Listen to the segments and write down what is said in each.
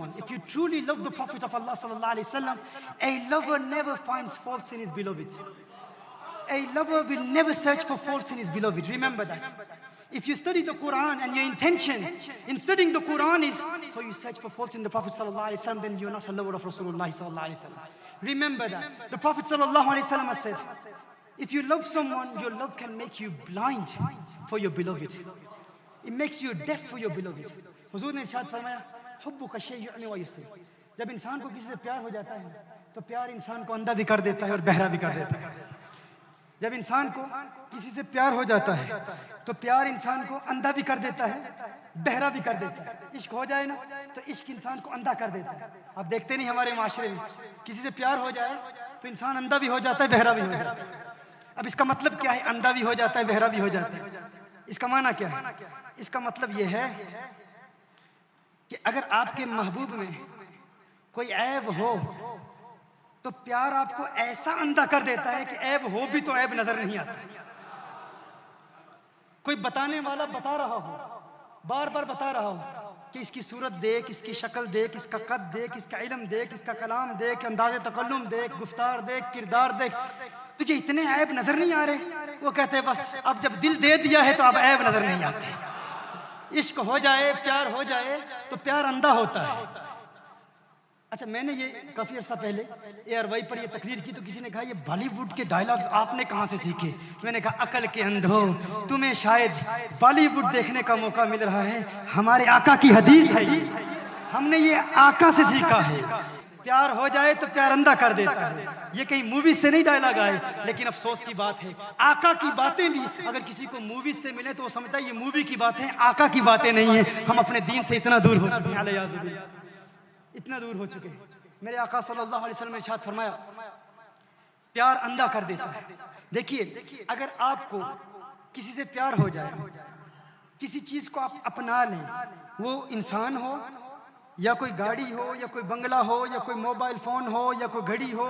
if you truly love the Prophet of Allah sallallahu alaihi wasallam, a lover never finds faults in his beloved. A lover will never search for faults in his beloved. Remember that. If you study the Quran and your intention in studying the Quran is so you search for faults in the Prophet sallallahu alaihi wasallam, then you're not a lover of Rasulullah sallallahu alaihi wasallam. Remember that. The Prophet sallallahu alaihi wasallam has said, if you love someone, your love can make you blind for your beloved. It makes you deaf for your beloved. हुजूर ने इरशाद फरमाया, हुब्बुका शै'उन यु'मी व युस्सिर. जब इंसान को किसी से प्यार हो जाता है तो प्यार इंसान को अंधा भी कर देता है और बहरा भी कर देता है. जब इंसान को किसी से प्यार हो जाता है तो प्यार इंसान को अंधा भी कर देता है, बहरा भी कर देता है. इश्क हो जाए ना तो इश्क इंसान को अंधा कर देता है. आप देखते नहीं हमारे माशरे में किसी से प्यार हो जाए तो इंसान अंधा भी हो जाता है, बहरा भी हो जाता है. अब इसका मतलब क्या है? अंधा भी हो जाता है, बहरा भी हो जाता है. इसका माना क्या है? इसका मतलब यह है कि अगर आपके महबूब में कोई ऐब हो तो प्यार आपको ऐसा अंधा कर देता है कि ऐब हो भी तो ऐब नजर नहीं आता. कोई बताने वाला बता रहा हो, बार बार बता रहा हो कि इसकी सूरत देख, इसकी शक्ल देख, इसका कद देख, इसका इल्म देख, इसका कलाम देख, अंदाज़े तकल्लुम देख, गुफ्तार देख, किरदार देख, तुझे इतने ऐब नजर नहीं आ रहे. वो कहते हैं बस अब जब दिल दे दिया है तो अब ऐब नजर नहीं आते. इश्क हो जाए, प्यार हो जाए तो प्यार अंधा होता है. अच्छा, मैंने ये काफ़ी अर्सा पहले ARY पर ये तकरीर की तो किसी ने कहा ये बॉलीवुड के डायलॉग्स आपने कहाँ से सीखे? मैंने कहा अकल के अंधो, तुम्हें शायद बॉलीवुड देखने का मौका मिल रहा है. हमारे आका की हदीस है, हमने ये आका से सीखा है. प्यार हो जाए तो प्यार अंधा कर देता है. ये कहीं मूवी से नहीं डायलॉग आए, लेकिन अफसोस की बात है आका की बातें भी अगर किसी को मूवी से मिले तो वो समझता है ये मूवी की बातें, आका की बातें नहीं है. हम अपने दीन से इतना दूर हो चुके हैं, इतना दूर हो चुके. मेरे आका सल्लल्लाहु अलैहि वसल्लम ने इरशाद फरमाया प्यार अंधा कर देता है. देखिए, अगर आपको किसी से प्यार हो जाए, किसी चीज को आप अपना लें, वो इंसान हो या कोई गाड़ी हो या कोई बंगला हो या कोई मोबाइल फोन हो या कोई घड़ी हो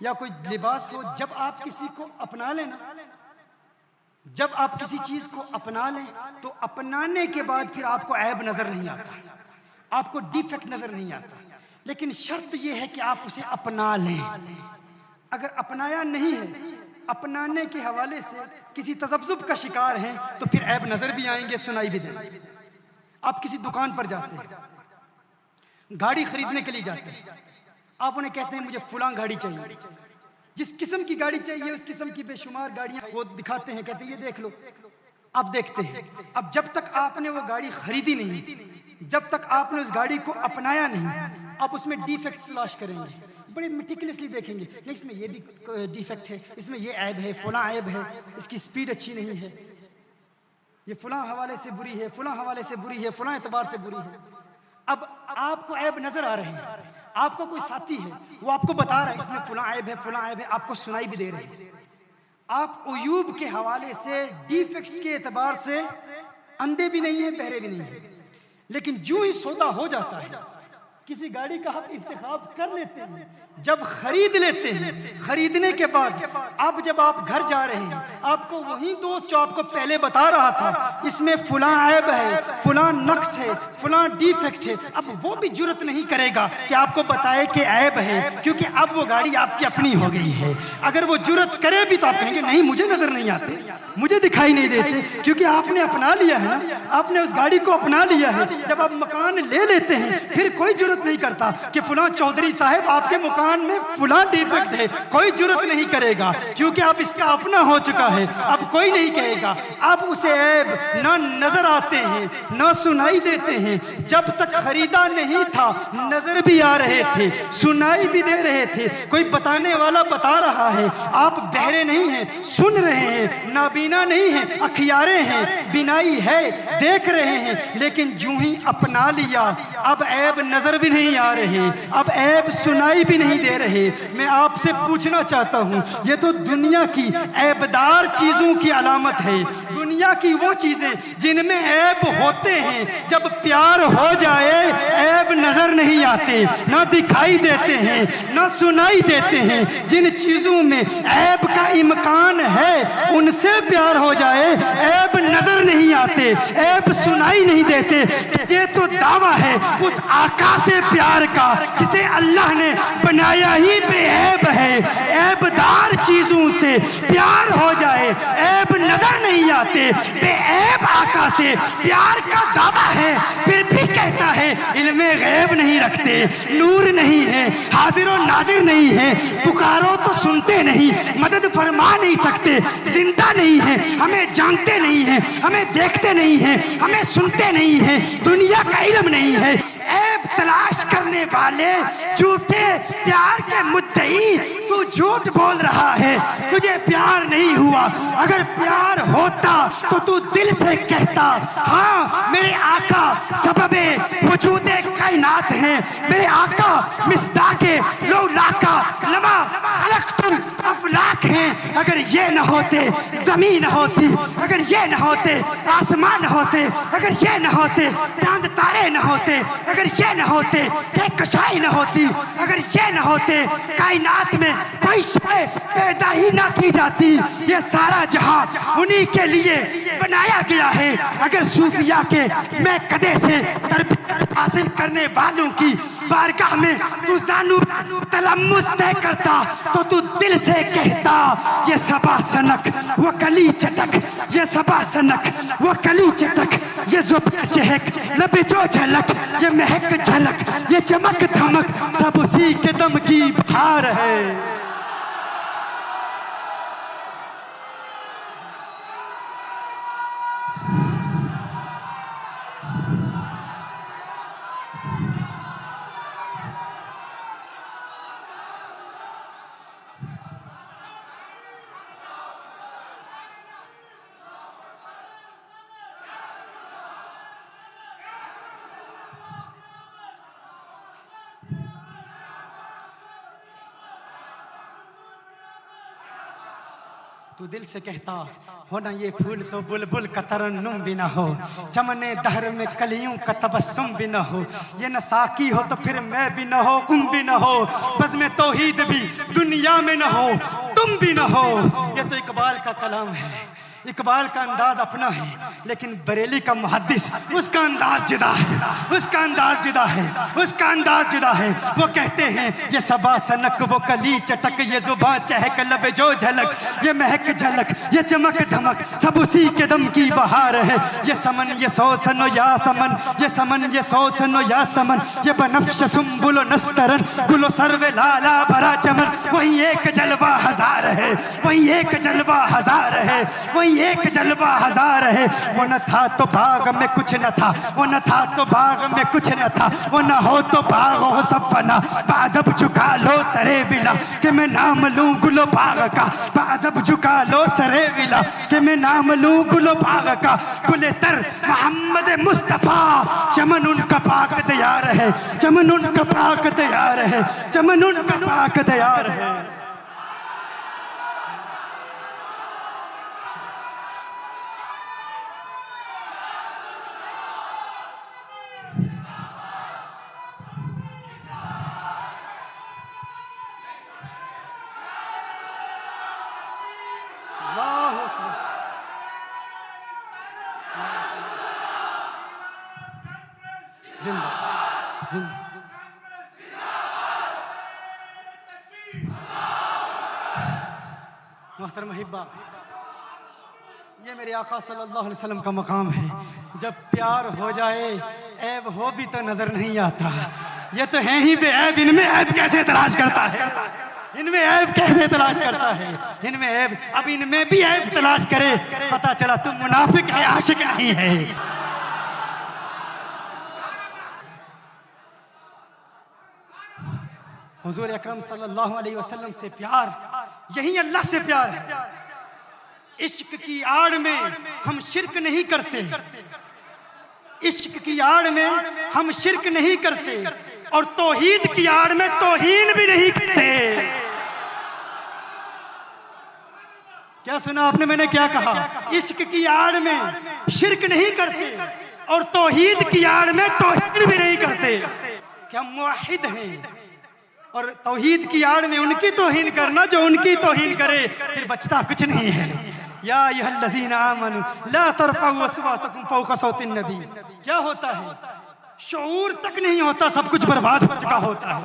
या कोई लिबास हो, जब आप किसी को अपना लेना, जब आप किसी चीज को अपना लें तो अपनाने के बाद फिर आपको ऐब नजर नहीं आता, आपको डिफेक्ट नजर नहीं आता. लेकिन शर्त यह है कि आप उसे अपना लें. अगर अपनाया नहीं है, अपनाने के हवाले से किसी तज़ब्ज़ुब का शिकार हैं तो फिर ऐब नजर भी आएंगे, सुनाई भी देंगे. आप किसी दुकान पर जाते हैं, गाड़ी खरीदने के लिए जाते हैं, आप उन्हें कहते हैं मुझे फलां गाड़ी चाहिए. जिस किस्म की गाड़ी चाहिए उस किस्म की बेशुमार गाड़ियां वो दिखाते हैं, कहते हैं ये देख लो. आप देखते हैं. अब जब तक आपने वो गाड़ी खरीदी नहीं, जब तक आपने उस गाड़ी को अपनाया नहीं, आप उसमें डिफेक्ट्स तलाश करेंगे, बड़े मेटिकुलसली देखेंगे कि इसमें ये भी डिफेक्ट है, इसमें ये ऐब है, फलां ऐब है, इसकी स्पीड अच्छी नहीं है, ये फलां हवाले से बुरी है, फलां हवाले से बुरी है, फलां एतबार से बुरी है. अब आपको ऐब नजर आ रहे हैं, आपको कोई साथी है वो आपको बता रहा है इसमें फलां ऐब है, फलां ऐब है, आपको सुनाई भी दे रहे हैं. आप उयूब के हवाले से, डिफेक्ट्स के एतबार से अंधे भी नहीं है, बहरे भी नहीं है. लेकिन जो ही सौदा हो जाता है, किसी गाड़ी का आप इंतखाब कर लेते हैं, जब खरीद लेते हैं, खरीदने के बाद अब जब आप घर जा रहे हैं, आपको वही दोस्त जो आपको पहले बता रहा था इसमें फलां ऐब है, फलां नक्स है, फलां डिफेक्ट है, अब वो भी जुर्रत नहीं करेगा कि आपको बताए कि ऐब है, क्योंकि अब वो गाड़ी आपकी अपनी हो गई है. अगर वो जुर्रत करे भी तो आप कहेंगे नहीं मुझे नजर नहीं आते, मुझे दिखाई नहीं देते, क्योंकि आपने अपना लिया है ना, आपने उस गाड़ी को अपना लिया है. जब आप मकान ले लेते हैं फिर कोई जुर्रत नहीं करता कि फलां चौधरी साहब आपके मकान में फलां डिफेक्ट है, कोई जुर्रत नहीं करेगा, क्योंकि आप इसका अपना हो चुका है. अब कोई नहीं कहेगा. अब उसे ऐब ना नजर आते हैं, ना सुनाई देते हैं. जब तक खरीदा नहीं था नजर भी आ रहे थे, सुनाई भी दे रहे थे, कोई बताने वाला बता रहा है. आप बहरे नहीं हैं, सुन रहे हैं, नाबीना नहीं हैं, अखियारे हैं, बिनाई है, देख रहे हैं. लेकिन जो ही अपना लिया अब ऐब नजर भी नहीं आ रहे, अब ऐब सुनाई भी नहीं दे रहे. मैं आपसे पूछना चाहता हूँ, ये तो दुनिया की ऐबदार चीजों की अलामत है, दुनिया की वो चीजें जिनमें ऐब होते हैं, जब प्यार हो जाए ऐब नजर नहीं आते, ना दिखाई देते हैं, ना सुनाई देते हैं. जिन चीजों में ऐब का इम्कान है उनसे प्यार हो जाए ऐब नजर नहीं आते, ऐब सुनाई नहीं देते। ये तो दावा है उस आका से प्यार का जिसे अल्लाह ने बनाया ही बेऐब है। ऐबदार चीजों से प्यार हो जाए, ऐब नजर नहीं आते। बेऐब आका से प्यार का दावा है, फिर भी कहता है इल्मे गैब नहीं रखते, नूर नहीं है, हाजिर और नाजिर नहीं है, पुकारो तो सुनते नहीं, मदद फरमा नहीं सकते, जिंदा नहीं है, हमें जानते नहीं है, हमें देखते नहीं है, हमें सुनते नहीं है, दुनिया का इल्म नहीं है। ऐब तलाश करने वाले झूठे प्यार के मुद्दई, तू झूठ बोल रहा है, तुझे प्यार नहीं हुआ। अगर प्यार होता तो तू दिल से कहता हाँ मेरे आका सबबे वजूदे कायनात हैं, मेरे आका मिस्दाके लौलाका लमा खलक़तुल अफलाक हैं। अगर ये न होते जमीन होती, अगर ये न होते आसमान होते, अगर ये न होते चांद तारे न होते, अगर ये न होते कशाई न होती, अगर ये न होते कायनात में कोई शय पैदा ही ना की जाती। ये सारा जहां उन्हीं के लिए बनाया गया है। अगर सूफिया के मैं कदे से तरबियत हासिल करने वालों की बारगाह में तू जानू तलम्मुस तय करता तो तू दिल से कहता ये सबा सनक वो कली चटक, ये सबा सनक वो कली चटक, ये ज़ुबान चहक लबे जो झलक, ये महक झलक, ये चमक धमक सब उसी के दम की बहार है। तू दिल से कहता हो ना ये फूल तो बुलबुल का तरन्नुम भी ना हो, चमने दहर में कलियों का तबस्सुम भी ना हो, ये न साकी हो तो फिर मैं भी ना हो, तुम भी ना हो, बस में तौहीद भी दुनिया में ना हो, तुम भी ना हो। ये तो इकबाल का कलाम है, इकबाल का अंदाज अपना है, लेकिन बरेली का मुहद्दिस उसका अंदाज जुदा है, उसका अंदाज जुदा है, उसका अंदाज जुदा है। वो कहते हैं ये सबा सनक वो कली चटक, ये जुबान चहक लबे जो झलक, ये महक झलक, ये चमक धमक सब उसी के दम की बहार है। ये समन ये सौसनो या समन, ये समन ये सौसनो या समन, ये बनफ्श सुम्बुलो नस्तरन गुलो सर्वे लाला भरा चमन। वही एक जलवा हजार है, वही एक जलवा हजार है, वही एक जलवा हजार है। वो न था तो बाग में कुछ न था, वो न था तो बाग में कुछ न था, वो न हो तो बाग हो सब बना। बादब झुका लो सरे विला कि मैं नाम लूं गुलो बाग का, बादब झुका लो सरे विला कि मैं नाम लूं गुलो बाग का। गुले तर मोहम्मद मुस्तफा चमन उनका पाक तैयार है, चमन उनका पाक तैयार है, चमन उनका पाक तैयार है। मोहतरम हिब्बा, ये मेरे आका सल्लल्लाहु अलैहि वसल्लम का मकाम है। जब प्यार हो जाए ऐब हो भी तो नजर नहीं आता। ये तो है ही बेऐब, इनमें ऐब कैसे तलाश करता है, इनमें ऐब कैसे तलाश करता है, इनमें ऐब। अब इनमें भी ऐब तलाश करे, पता चला तुम मुनाफिक है, आशिक नहीं है। हुजूर अकरम सल्लल्लाहु अलैहि वसल्लम से प्यार, यही अल्लाह से प्यार है। इश्क की आड़ में हम शिरक नहीं करते, इश्क की आड़ में हम शिरक नहीं करते, और तौहीद की आड़ में तौहीन भी नहीं करते। क्या सुना आपने, मैंने क्या कहा? इश्क की आड़ में शिरक नहीं करते और तौहीद की आड़ में तौहीन भी नहीं करते। क्या मुवाहिद हैं, और तौहीद की आड़ में उनकी तौहीन करना जो उनकी तौहीन करे, फिर बचता कुछ नहीं है, या अय्युहल्लज़ीना आमनू ला तरफ़ऊ अस्वातकुम फ़ौक़ सौतिन नबी। क्या होता है? शऊर तक नहीं होता, सब कुछ बर्बाद हो चुका होता है।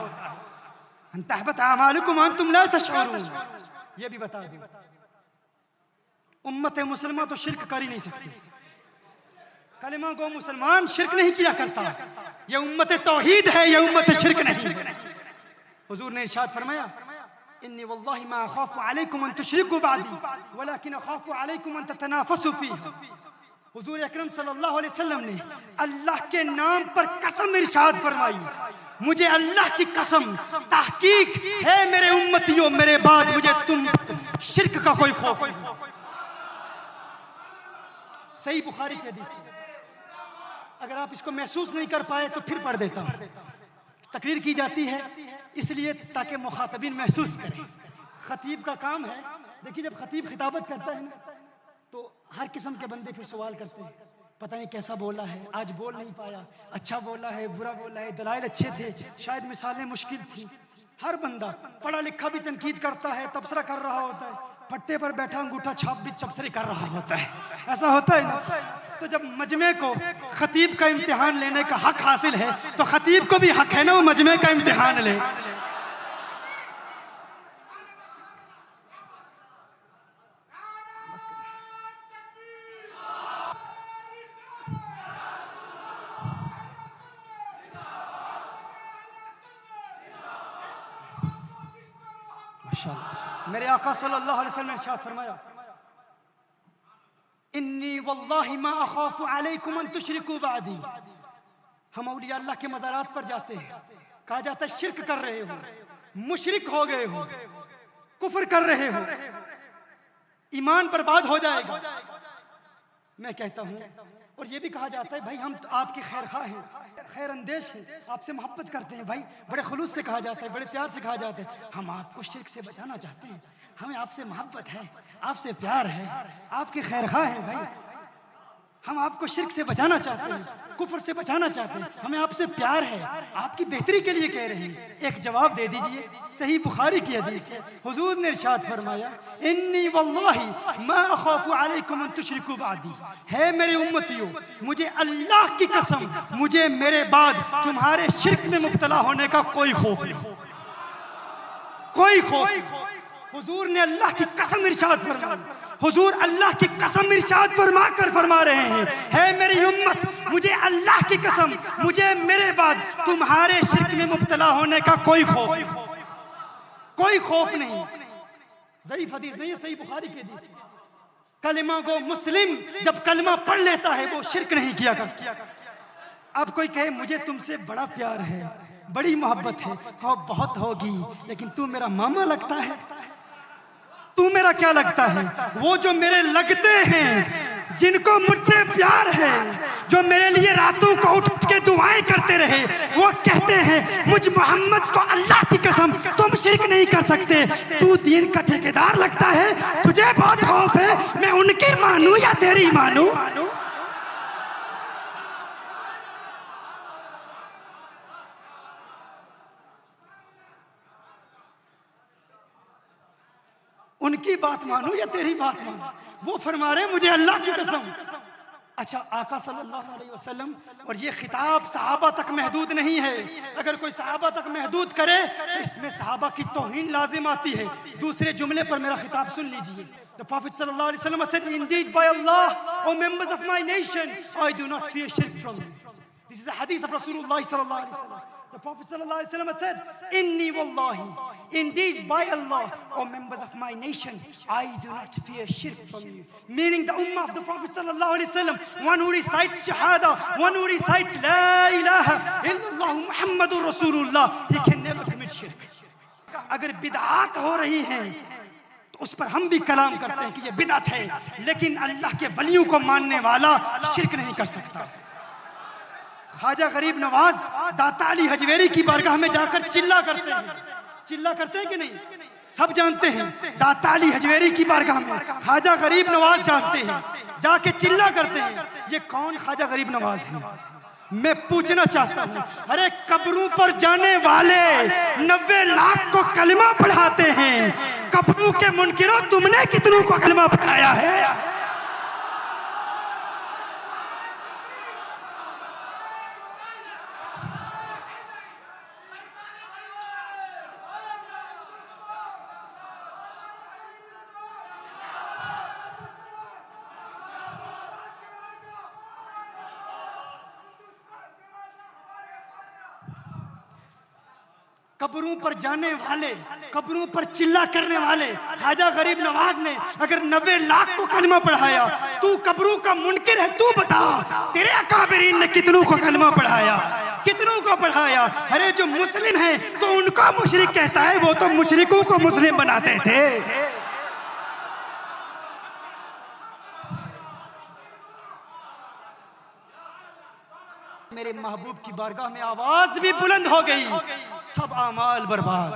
अन तहबत अमालुकुम अंतुम ला तशऊरून। ये भी बता दूं, उम्मत मुसलमान तो शिर्क कर ही नहीं सकती। कलिमा गो मुसलमान शिर्क नहीं किया करता। ये उम्मत तौहीद है, ये उम्मत शिर्क नहीं है। हुजूर ने इरशाद फरमाया, इन्नी वल्लाहि मा अखाफु अलैकुम अन तुशरिकू बअदी वलाकिन अखाफु अलैकुम अन ततनाफसू फीही। हुजूर अकरम सल्लल्लाहु अलैहि वसल्लम ने अल्लाह के नाम पर कसम इरशाद फरमाई, मुझे अल्लाह की कसम तहकीक है मेरे उम्मतियों, मेरे बाद मुझे तुम शिर्क का कोई खौफ नहीं। सही बुखारी की हदीस है। अगर आप इसको महसूस नहीं कर पाए तो फिर पढ़ देता हूं। तकरीर की जाती है इसलिए ताकि मुखातबीन महसूस करें। खतीब का काम है, देखिए जब खतीब खिताबत करता है ना तो हर किस्म के बंदे फिर सवाल करते हैं, पता नहीं कैसा बोला है, आज बोल नहीं पाया, अच्छा बोला है, बुरा बोला है, दलाइल अच्छे थे, शायद मिसालें मुश्किल थी। हर बंदा पढ़ा लिखा भी तनकीद करता है, तबसरा कर रहा होता है, पट्टे पर बैठा अंगूठा छाप भी तबसरे कर रहा होता है। ऐसा होता है ना? तो जब मजमे को खतीब का इम्तिहान लेने का हक हासिल है तो खतीब को भी हक है ना वो मजमे का इम्तिहान ले। मेरे आका सल्लल्लाहु अलैहि वसल्लम ने इरशाद फरमाया, इन्नी वल्लाहि मा अखाफु अलैकुम अन तुशरिकू बअदी। हम औलिया अल्लाह के मज़ारात पर जाते हैं, कहा जाता है शिर्क कर रहे हो, मुशरिक हो गए हो, कुफ्र कर रहे हो, ईमान बर्बाद हो जाएगा। मैं कहता हूँ, और ये भी कहा जाता है भाई हम तो आपके खैरखा हैं, खैर अंदेश हैं, आपसे मोहब्बत करते हैं भाई, बड़े खुलूस से कहा जाता है, बड़े प्यार से कहा जाता है, हम आपको शिर्क से बचाना चाहते हैं, हमें आपसे मोहब्बत है, आपसे प्यार है, आपके खैरखा है भाई, हम आपको शिर्क से बचाना चाहते हैं, कुफ्र से बचाना चाहते हैं, हमें आपसे प्यार है, आपकी बेहतरी के लिए कह रहे हैं। एक जवाब दे दीजिए, सही बुखारी की हदीस है। हुजूर ने इरशाद फरमाया, इन्नी वल्लाहि मा अखाफु अलैकुम अन तुशरिकू बअदी। है मेरे उम्मतियों, मुझे अल्लाह की कसम, मुझे मेरे बाद तुम्हारे शिर्क में मुब्तला होने का कोई खौफ नहीं, कोई खौफ नहीं। हुजूर ने अल्लाह की कसम इरशाद फरमाई, हुजूर अल्लाह की कसम इरशाद फरमा कर फरमा रहे हैं, है मेरी उम्मत, मुझे अल्लाह की कसम, मुझे मेरे बाद तुम्हारे शिर्क में मुब्तला होने का कोई खौफ, कोई खौफ नहीं। ज़ईफ़ हदीस नहीं है, सही बुखारी की हदीस। कलिमा गो मुस्लिम जब कलिमा पढ़ लेता है वो शिर्क नहीं किया करता। अब कोई कहे मुझे तुमसे बड़ा प्यार है, बड़ी मोहब्बत है, कहो बहुत होगी, लेकिन तू मेरा मामा लगता है, तू मेरा क्या लगता है? वो जो मेरे लगते हैं, जिनको मुझसे प्यार है, जो मेरे लिए रातों को उठ के दुआएं करते रहे, वो कहते हैं मुझ मोहम्मद को अल्लाह की कसम तुम शिर्क नहीं कर सकते, तू दीन का ठेकेदार लगता है, तुझे बहुत खौफ है, मैं उनकी मानूं या तेरी मानूं? उनकी बात मानो या तेरी बात मानो? वो फरमा रहे मुझे अल्लाह की कसम। अच्छा, आका सल्लल्लाहु अलैहि वसल्लम, और ये खिताब सहाबा तक महदूद नहीं है। अगर कोई सहाबा तक महदूद करे तो इसमें सहाबा की तौहीन लाजिम आती है। दूसरे जुमले पर मेरा खिताब सुन लीजिए। The Prophet sallallahu alaihi wasallam said, "Indeed, by Allah, O members of my nation, I do not fear shirk from you." This is a hadith of Rasulullah sallallahu alaihi wasallam. The Prophet sallallahu alaihi wasallam said, "Inni wallahi, indeed by Allah, O members of my nation, I do not fear shirk from you." Meaning the ummah of the Prophet sallallahu alaihi wasallam, one who recites shahada, one who recites la ilaha illallah Muhammadur Rasulullah, he can never commit shirk. अगर बिदअत हो रही हैं तो उस पर हम भी कलाम करते हैं कि ये बिदअत है, लेकिन अल्लाह के वलियों को मानने वाला शिर्क नहीं कर सकता। ख्वाजा गरीब नवाज दाता अली हजवेरी की बारगाह में जाकर चिल्ला करते हैं, चिल्ला करते हैं कि नहीं? सब जानते हैं। दाता अली हजवेरी की बारगाह में ख्वाजा गरीब नवाज जानते हैं, जाके चिल्ला करते हैं, ये कौन ख्वाजा गरीब नवाज है? मैं पूछना चाहता हूँ, अरे कब्रों पर जाने वाले 90 लाख को कलमा पढ़ाते हैं, कब्रों के मुनकिरों, तुमने कितनों को कलमा पढ़ाया है? कब्रों पर जाने वाले, कब्रों पर चिल्ला करने वाले ख्वाजा गरीब नवाज ने अगर 90 लाख को कलमा पढ़ाया, तू कब्रों का मुनकिर है, तू बता तेरे अकाबरीन ने कितनों को कलमा पढ़ाया, कितनों को पढ़ाया? अरे जो मुस्लिम है तो उनका मुशरिक कहता है, वो तो मुशरिकों को मुस्लिम बनाते थे। मेरे महबूब की बारगाह में आवाज भी बुलंद हो गई, सब आमाल बर्बाद,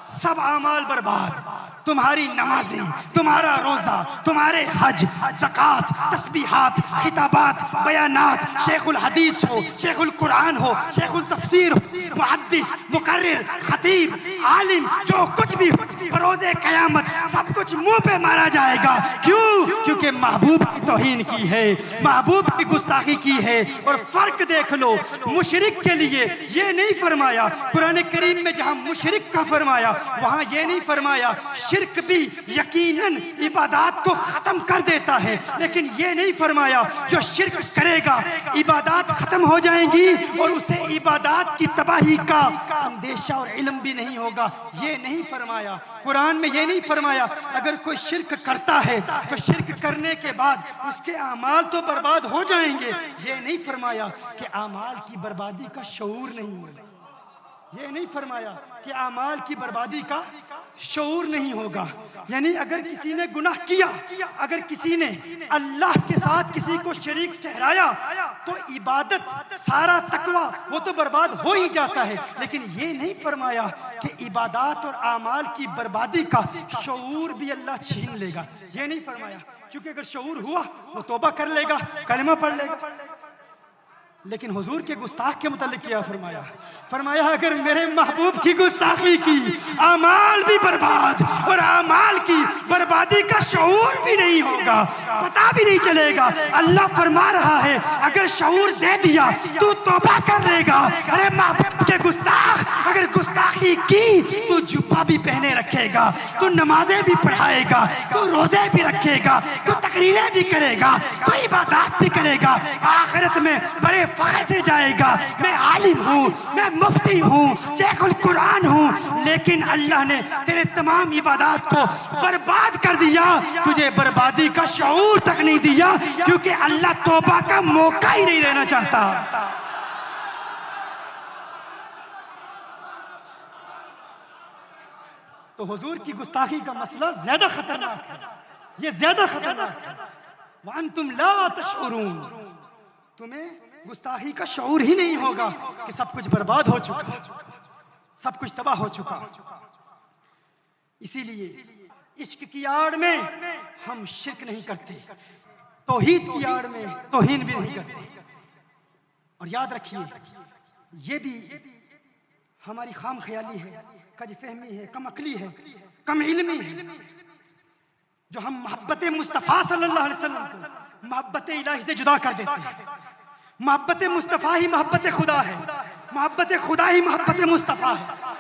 सब आमाल बर्बाद। तुम्हारी नमाजें, तुम्हारा रोजा, तुम्हारे हज, ज़कात, तस्बीहात, खिताबात, बयानात, शेखुल हदीस हो, शेखुल कुरान हो, शेखुल तफसीर हो, मुहद्दिस, मुकर्रिर, खतीब, आलिम, जो कुछ भी हो, बरोज़े क़यामत सब कुछ मुंह पे मारा जाएगा। क्यों? क्योंकि महबूब की तौहीन की है, महबूब की गुस्ताखी की है। और फर्क देख लो, मुशरिक के लिए ये नहीं फरमाया कुरान करीम में, जहां मुशरिक का फरमाया वहां ये नहीं फरमाया शिर्क भी यकीनन इबादत को खत्म कर देता है, लेकिन ये नहीं फरमाया जो शिर्क करेगा इबादत खत्म हो जाएंगी और उसे इबादत की तबाही का अंदेशा और इल्म भी नहीं होगा। ये नहीं फरमाया कुरान में, ये नहीं फरमाया अगर कोई शिर्क करता है तो शिर्क करने के बाद उसके अमाल तो बर्बाद हो जाएंगे। ये नहीं फरमाया कि अमाल की बर्बादी का शऊर नहीं होगा, ये नहीं फरमाया कि अमाल की बर्बादी का शऊर नहीं होगा। यानी अगर किसी ने गुनाह किया, अगर किसी ने अल्लाह के साथ किसी को शरीक ठहराया तो इबादत, सारा तकवा वो तो बर्बाद हो ही जाता है। लेकिन ये नहीं फरमाया कि इबादत और अमाल की बर्बादी का शऊर भी अल्लाह छीन लेगा, ये नहीं फरमाया। क्योंकि अगर शऊर हुआ वो तौबा कर लेगा, कलमा पढ़ लेगा। लेकिन हुजूर के गुस्ताख के मुतालिक क्या फरमाया? फरमाया अगर मेरे महबूब की गुस्ताखी की, अमाल भी बर्बाद और अमाल की बर्बादी का शऊर भी नहीं होगा, पता भी नहीं चलेगा। अल्लाह फरमा रहा है अगर शऊर दे दिया तू तौबा कर लेगा। अरे महबूब के गुस्ताख अगर गुस्ताखी की तो जुब्बा भी पहने रखेगा, तो नमाजें भी पढ़ाएगा, तो रोजे भी रखेगा, तो तकरीरें भी करेगा, तो इबादत भी करेगा। आखिरत में बड़े फख्र से जाएगा, मैं आलिम हूँ, मैं मुफ्ती हूँ, शेखुल कुरान हूँ। लेकिन अल्लाह ने तेरे तमाम इबादत को बर्बाद कर दिया, तुझे बर्बादी का शऊर तक नहीं दिया, क्योंकि अल्लाह तौबा का मौका ही नहीं देना चाहता। तो हुजूर की गुस्ताखी का मसला ज्यादा खतरनाक है, ये ज्यादा खतरनाक है। वअंतुम ला तशऊरून, तुम्हें गुस्ताखी का शऊर ही नहीं होगा कि सब कुछ बर्बाद हो चुका, सब कुछ तबाह हो चुका। इसीलिए इश्क की आड़ में हम शिर्क नहीं करते, तौहीद की आड़ में तौहीन भी नहीं करते। और याद रखिए ये भी हमारी खाम ख्याली है, कज फहमी है, कम अकली है, कम इल्मी है, जो हम मोहब्बत मुस्तफ़ा सल्लल्लाहु अलैहि वसल्लम को मोहब्बत इलाही से जुदा कर देते हैं। मोहब्बत मुस्तफ़ा ही मोहब्बत खुदा है, मोहब्बत खुदा ही मोहब्बत मुस्तफ़ा है।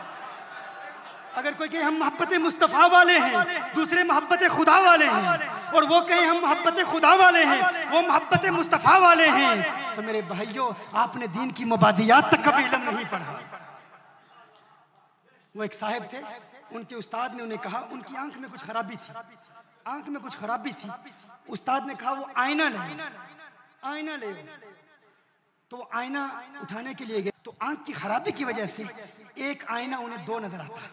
अगर कोई कहे हम मोहब्बत मुस्तफ़ा वाले हैं, दूसरे मोहब्बत खुदा वाले हैं, और वो कहे हम मोहब्बत खुदा वाले हैं, वो मोहब्बत मुस्तफ़ा वाले हैं, तो मेरे भाइयों आपने दीन की मुबादियात तक कभी इल्म नहीं पढ़ा। वो एक साहिब थे, उनके उस्ताद ने उन्हें कहा, उनकी आंख में कुछ खराबी थी, आंख में कुछ खराबी थी। उस्ताद ने कहा वो आईना ले, आईना ले। तो आईना उठाने के लिए गए, तो आंख की खराबी की वजह से एक आईना उन्हें दो नजर आता है,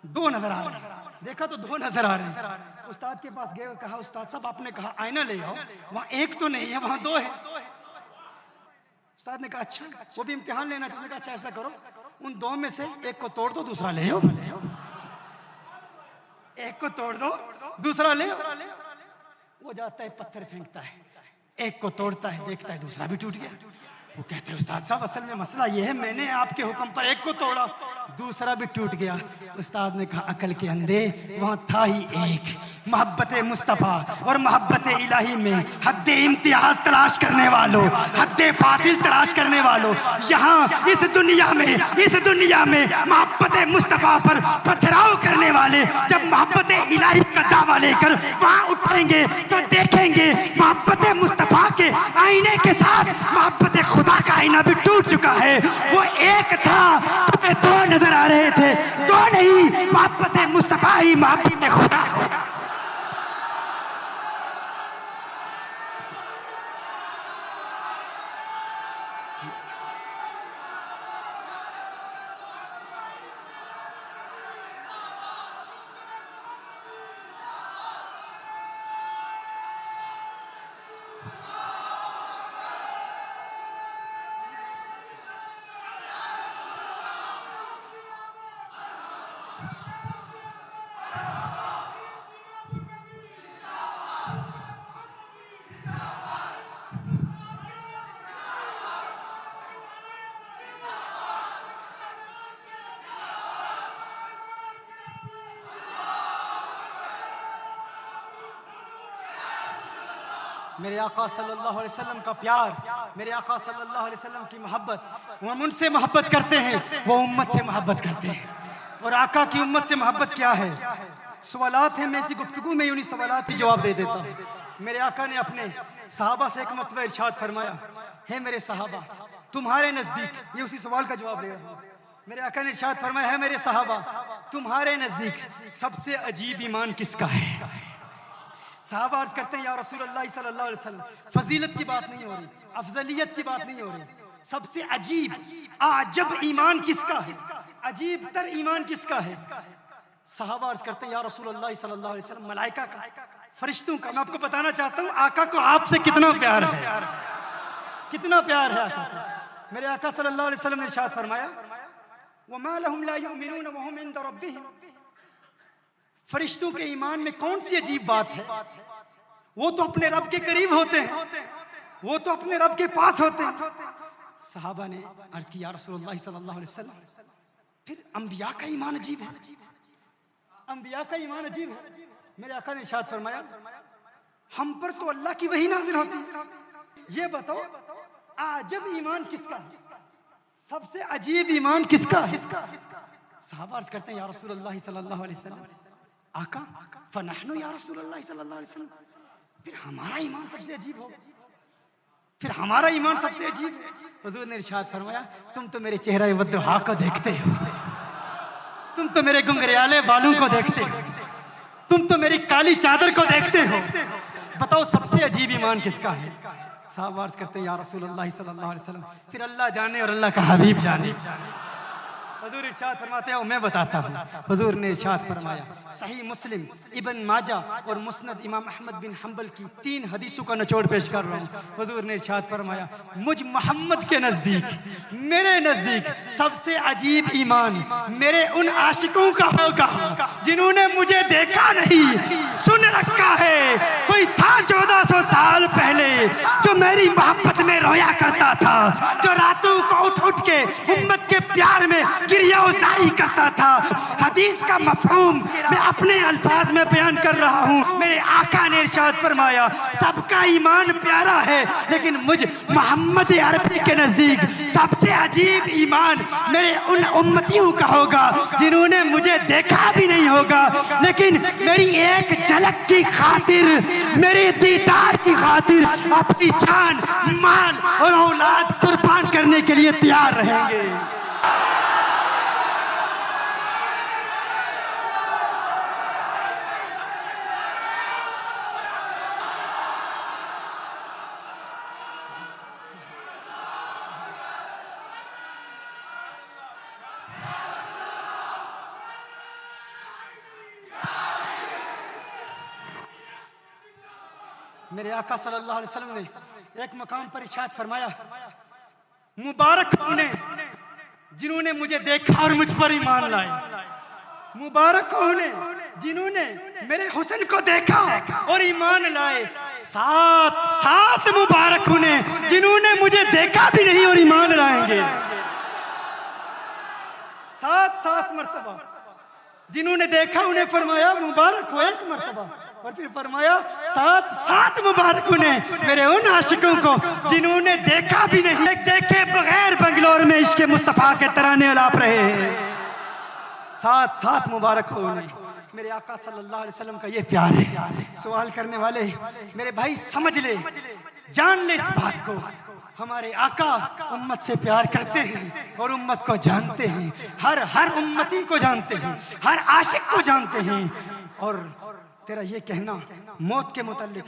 दो नजर आ रहे हैं। देखा तो दो नजर आ रहे हैं। उस्ताद के पास गए, कहा उस्ताद साहब आपने कहा आईना ले आओ, वहां एक तो नहीं है, वहां दो है। उस्ताद ने कहा अच्छा, वो भी इम्तिहान लेना चाहते। कहा अच्छा ऐसा करो, उन दो में से एक को तोड़ दो, दूसरा ले आओ, एक को तोड़ दो, दूसरा ले आओ। वो जाता है पत्थर फेंकता है, एक को तोड़ता है, देखता है दूसरा भी टूट गया। वो कहते हैं उस्ताद साहब असल में मसला ये है, मैंने आपके हुक्म पर एक को तोड़ा, दूसरा भी टूट गया। उस्ताद ने कहा अकल के अंधे, वहाँ था ही एक, मोहब्बत मुस्तफ़ा और मोहब्बत इलाही में हद इम्तियाज तलाश करने वालों, हद फासिल तलाश करने वालों, यहाँ इस दुनिया में मोहब्बत मुस्तफ़ा पर पथराव करने वाले जब मोहब्बत इलाही का दावा लेकर वहाँ उठेंगे तो देखेंगे मोहब्बत मुस्तफ़ा के आईने के साथ मोहब्बत खुदा का आईना भी टूट चुका है। वो एक था, तुम्हें दो नजर आ रहे थे, दो नहीं, मोहब्बत मुस्तफ़ा ही मोहब्बत खुदा। मेरे आका सल्लल्लाहु अलैहि वसल्लम का प्यार, मेरे आका सल्लल्लाहु अलैहि वसल्लम की मोहब्बत, हम उनसे मोहब्बत करते हैं, वो उम्मत से मोहब्बत करते हैं। और आका की उम्मत से मोहब्बत क्या है? सवालात हैं, मैं इसी गुफ्तगू में उन्हीं सवालात की जवाब दे देता हूँ। मेरे आका ने अपने सहाबा से एक मरतबा इरशाद फरमाया, है मेरे सहाबा तुम्हारे नज़दीक, ये उसी सवाल का जवाब दे रहा हूँ। मेरे आका ने इरशाद फरमाया, है मेरे सहाबा तुम्हारे नज़दीक सबसे अजीब ईमान किसका है? साहब अर्ज करते हैं या रसूलल्लाह सल्लल्लाहु अलैहि वसल्लम, फजीलत की बात नहीं हो रही, अफजलियत की बात नहीं हो रही, सबसे अजीब आजब ईमान किसका है, अजीब तर ईमान किसका है? साहब अर्ज करते हैं या रसूलल्लाह सल्लल्लाहु अलैहि वसल्लम, मलाइका का, फरिश्तों का। मैं आपको बताना चाहता हूँ आका को आपसे कितना प्यार है, कितना प्यार है आका से। मेरे आका सल्लल्लाहु अलैहि वसल्लम ने इरशाद फरमाया, वमा लहुम ला युमिनून व हुम इंद रब्बिहिम, फरिश्तों के ईमान में कौन सी अजीब बात है? वो तो अपने रब के करीब होते हैं, वो तो अपने रब के पास होते हैं। सहाबा ने अर्ज किया या रसूलल्लाह सल्लल्लाहु अलैहि वसल्लम, फिर अंबिया का ईमान अजीब है, अंबिया का ईमान अजीब है। मेरे आका ने इरशाद फरमाया, हम पर तो अल्लाह की वही नाज़िल होती है, ये बताओ आजब ईमान किसका है, सबसे अजीब ईमान किसका है? सहाबा अर्ज करते हैं या रसूलल्लाह सल्लल्लाहु अलैहि वसल्लम, आका फनहनु या रसूलल्लाह सल्लल्लाहु अलैहि वसल्लम, फिर हमारा ईमान सबसे अजीब होगा, फिर हमारा ईमान सबसे अजीब है। हुजूर ने इरशाद फरमाया, तुम तो मेरे चेहरे वद्दुहा को देखते हो, तुम तो मेरे गुंगरियाले बालों को देखते हो, तुम तो मेरी काली चादर को देखते हो, बताओ सबसे अजीब ईमान किसका है? साहब अर्ज करते हैं या रसूलल्लाह सल्लल्लाहु अलैहि वसल्लम, फिर अल्लाह जाने और अल्लाह का हबीब जाने। हुजूर इरशाद फरमाते हैं, मैं बताता हूँ। हुजूर ने इरशाद फरमाया, सही मुस्लिम, इब्न माजा और मुस्नद इमाम अहमद बिन हम्बल की 3 हदीसों का निचोड़ पेश कर रहा हूँ। हुजूर ने इरशाद फरमाया, मुझ मोहम्मद के नज़दीक, मेरे नज़दीक सबसे अजीब ईमान मेरे उन आशिकों का होगा जिन्होंने मुझे देखा नहीं, सुन रखा है। कोई था 1400 साल पहले जो मेरी मोहब्बत में रोया करता था, जो रातों को उठ उठ के उम्मत के प्यार में गिरिया-ओ-ज़ारी करता था। हदीस का मफ़हूम मैं अपने अल्फाज में बयान कर रहा हूँ। मेरे आका ने इरशाद फरमाया, सबका ईमान प्यारा है, लेकिन मुझ मोहम्मद अरबी के नज़दीक सबसे अजीब ईमान मेरे उन उम्मतियों का होगा जिन्होंने मुझे देखा भी नहीं होगा, लेकिन मेरी एक झलक की खातिर, मेरे दीदार की खातिर अपनी जान, माल और औलाद कुर्बान करने के लिए तैयार रहेंगे। मेरे आका सल्लल्लाहु अलैहि वसल्लम ने एक मकाम पर इरशाद फरमाया, मुबारक उन्हें जिन्होंने मुझे देखा और मुझ पर ईमान लाए, मुबारक उन्हें जिन्होंने मेरे हुस्न को देखा और ईमान लाए। सात सात मुबारक उन्हें जिन्होंने मुझे देखा भी नहीं और ईमान लाएंगे। सात सात मर्तबा जिन्होंने देखा उन्हें फरमाया मुबारक हो एक मर्तबा, और फिर फरमाया सात सात मुबारक उन्हें मेरे उन आशिकों को जिन्होंने देखा भी नहीं, देखे बगैर बंगलोर में इश्क मुस्तफा के तराने अलाप रहे हैं। सात सात मुबारक हो उन्हें। मेरे आका सल्लल्लाहु अलैहि वसल्लम का ये प्यार है। सवाल करने वाले मेरे भाई समझ ले, जान ले इस बात को, हमारे आका उम्मत से प्यार करते हैं और उम्मत को जानते हैं, हर उम्मती को जानते हैं, हर आशिक को जानते हैं। और तेरा ये कहना मौत के मुताल्लिक,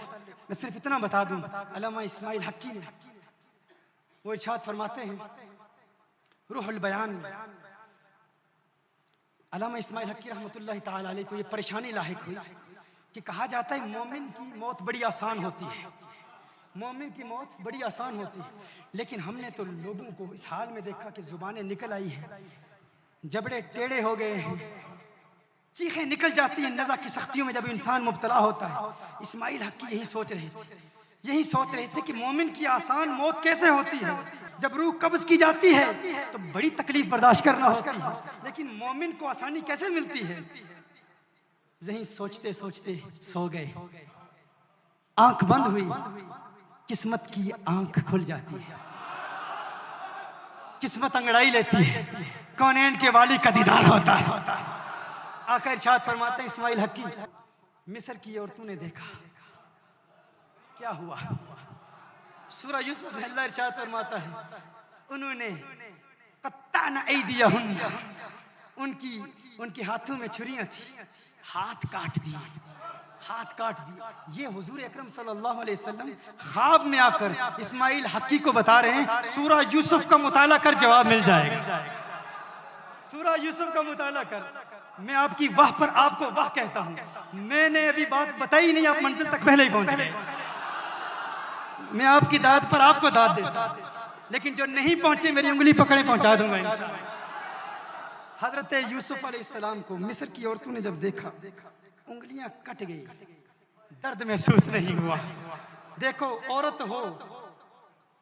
मैं सिर्फ इतना बता दूं, अल्लामा इस्माइल हक्की ने वो इरशाद फरमाते हैं रूहुल बयान में, अल्लामा इस्माइल हक्की रहमतुल्लाह ताला अलैह को ये परेशानी लाहिक हुई कि कहा जाता है मोमिन की मौत बड़ी आसान होती है, मोमिन की मौत बड़ी आसान होती है, लेकिन हमने तो लोगों को इस हाल में देखा कि जुबानें निकल आई हैं, जबड़े टेढ़े हो गए हैं, चीखें निकल जाती हैं नज़ा की सख्तियों में जब इंसान मुब्तला होता है। इस्माइल हक्की यही सोच रहे थे कि मोमिन की आसान मौत कैसे होती है, जब रूह कब्ज़ की जाती है तो बड़ी तकलीफ बर्दाश्त करना होती है, लेकिन मोमिन को आसानी कैसे मिलती है। यही सोचते सोचते सो गए, आंख बंद हुई, किस्मत की आंख खुल जाती है, किस्मत अंगड़ाई लेती है, कौनैन के वाली का दीदार होता है। आका इरशाद फरमाते हैं इस्माइल हक्की, मिस्र की औरतों ने देखा क्या हुआ। सूरा यूसुफ में अल्लाह इरशाद फरमाता है उन्होंने कत्ताना ऐदियहुन्ना, उनके हाथों में छुरियां थी, हाथ काट दिए। ये हुजूर अकरम सल्लल्लाहु अलैहि वसल्लम ख्वाब में आकर इस्माइल हक्की को बता रहे हैं, सूरा यूसुफ का मुताला कर जवाब मिल जाएगा। सूरा यूसुफ का मुताला कर, मैं आपकी वाह पर आपको वाह कहता हूं, मैंने अभी बात बताई नहीं, आप मंजिल तक पहले ही पहुंच गए। मैं आपकी दाद पर आपको दाद देता, लेकिन जो नहीं पहुंचे मेरी उंगली पकड़े पहुंचा दूंगा इंशाअल्लाह। हजरत यूसुफ अलैहिस्सलाम को मिस्र की औरतों ने जब देखा, उंगलियां कट गई, दर्द महसूस नहीं हुआ। देखो औरत हो,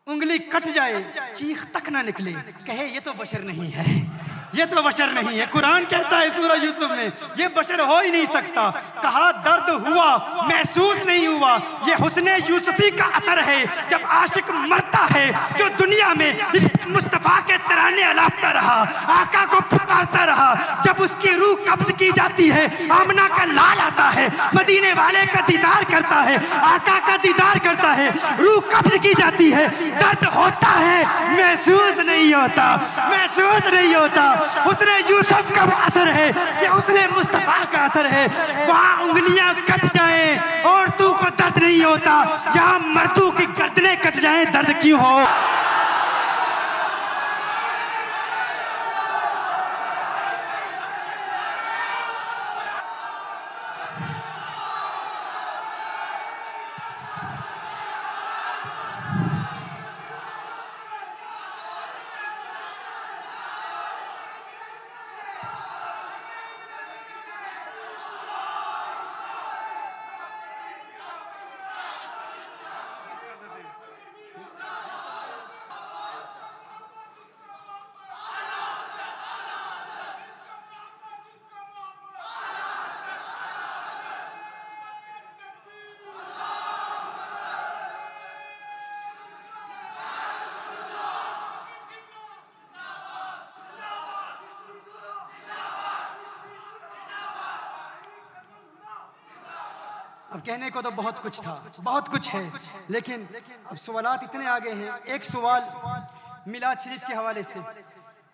उंगली कट जाए, चीख तक ना निकले, कहे ये तो बशर नहीं है, ये तो बशर नहीं है। कुरान कहता है सूरा यूसुफ में ये बशर हो ही नहीं सकता। कहा दर्द हुआ, महसूस नहीं हुआ। ये हुस्ने यूसुफी का असर है, जब आशिक मरता है, जो दुनिया में इस मुस्तफा के तराने अलापता रहा, आका को पुकारता रहा, जब उसकी रूह कब्ज की जाती है, आमना का लाल आता है, मदीने वाले का दीदार करता है, आका का दीदार करता है, रूह कब्ज की जाती है, दर्द होता है, महसूस नहीं होता। हुस्ने यूसुफ का असर है, ये हुस्ने मुस्तफा का असर है। वहाँ उंगलियां कट जाए और तू को दर्द नहीं होता, यहाँ मर्दों की गर्दनें कट जाए दर्द क्यों हो। अब कहने को तो बहुत कुछ था, बहुत कुछ है, लेकिन अब सवालात इतने आ गए हैं। एक सवाल मिलाद शरीफ के हवाले से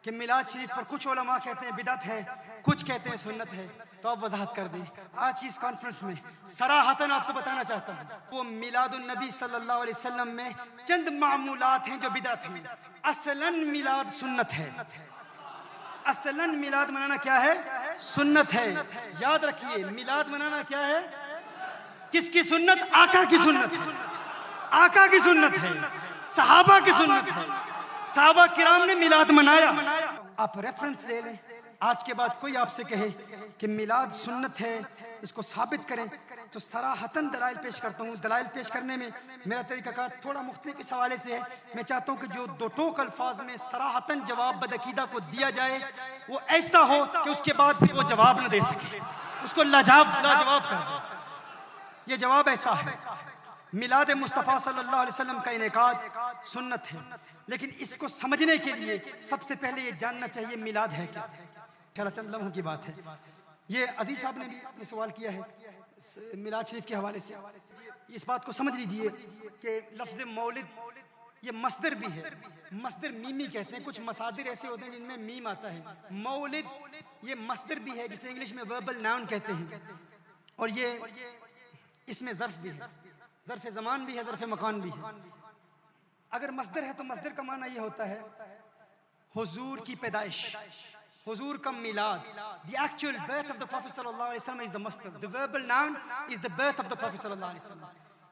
कि मिलाद शरीफ पर कुछ उलमा कहते हैं बिदअत है, कुछ कहते हैं सुन्नत है, तो आप वजाहत कर दें। आज की इस कॉन्फ्रेंस में सराहतन आपको बताना चाहता हूँ, वो मिलादुन नबी सल्लल्लाहु अलैहि वसल्लम में चंद मामूलात हैं जो बिदअत हैं। असलन मिलाद सुन्नत है, असलन मिलाद मनाना क्या है? सुन्नत है। याद रखिए, मिलाद मनाना क्या है? किसकी सुन्नत? आका की सुन्नत है, आका की सुन्नत है, सहाबा की सुन्नत है। सहाबा किराम ने मिलाद मनाया। आप रेफरेंस ले लें, आज के बाद कोई आपसे कहे कि मिलाद सुन्नत है, इसको साबित करें, तो सराहतन दलाइल पेश करता हूँ। दलाइल पेश करने में मेरा तरीक़ाकार थोड़ा मुख्तलिफ इस हवाले से है। मैं चाहता हूँ कि जो दो टोक अल्फाज में सराहतन जवाब बदअकीदा को दिया जाए, वो ऐसा हो कि उसके बाद वो जवाब न दे सके, उसको लाजवाब कर दे। ये जवाब ऐसा है, मिलाद मुस्तफ़ा सल्लल्लाहु अलैहि वसल्लम का इनेकाद सुन्नत है, लेकिन इसको समझने के लिए सबसे पहले ये जानना चाहिए मिलाद है क्या। चला चंद लम्हों की बात है। ये अजीज साहब ने भी सवाल किया है मिलाद शरीफ के हवाले से। इस बात को समझ लीजिए कि लफ्ज़ मौलिद ये मस्दर भी है, मस्दर मीमी कहते हैं। कुछ मसादिर ऐसे होते हैं जिनमें मीम आता है। मौलिद ये मस्दर भी है, जिसे इंग्लिश में वर्बल नाउन कहते हैं, और ये इसमें ज़र्फ़ भी है, ज़र्फ़ ज़मान भी है, ज़र्फ़ मकान भी है। अगर मस्दर है तो मस्दर का माना ये होता है हुजूर की पैदाइश, हुजूर का मिलाद। The actual birth of the Prophet sallallahu alaihi wasallam is the masdar. The verbal noun is the birth of the Prophet sallallahu alaihi wasallam.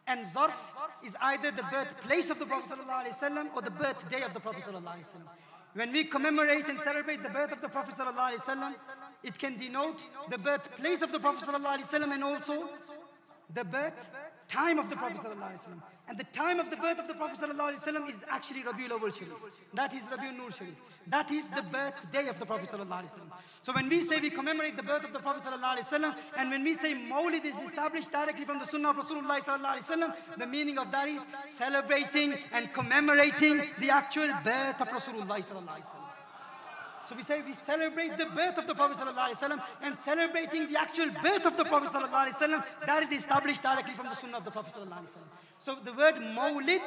And zarf is either the birthplace of the Prophet sallallahu alaihi wasallam or the birthday of the Prophet sallallahu alaihi wasallam. When we commemorate and celebrate the birth of the Prophet sallallahu alaihi wasallam, it can denote the birthplace of the Prophet sallallahu alaihi wasallam and also the birth time of the Prophet sallallahu alaihi wasallam. And the time of the birth of the Prophet sallallahu alaihi wasallam is actually Rabiul Awwal Sharif. That is Rabiul Nur Sharif. That is the birthday of the Prophet sallallahu alaihi wasallam. So when we say we commemorate the birth of the Prophet sallallahu alaihi wasallam, and when we say Mawlid is established directly from the Sunnah of Rasulullah sallallahu alaihi wasallam, the meaning of that is celebrating and commemorating the actual birth of Rasulullah sallallahu alaihi wasallam. So we say we celebrate the birth of the Prophet sallallahu alaihi wasallam, and celebrating the actual birth of the Prophet sallallahu alaihi wasallam, that is established directly from the Sunnah of the Prophet sallallahu alaihi wasallam. So the word Mawlid,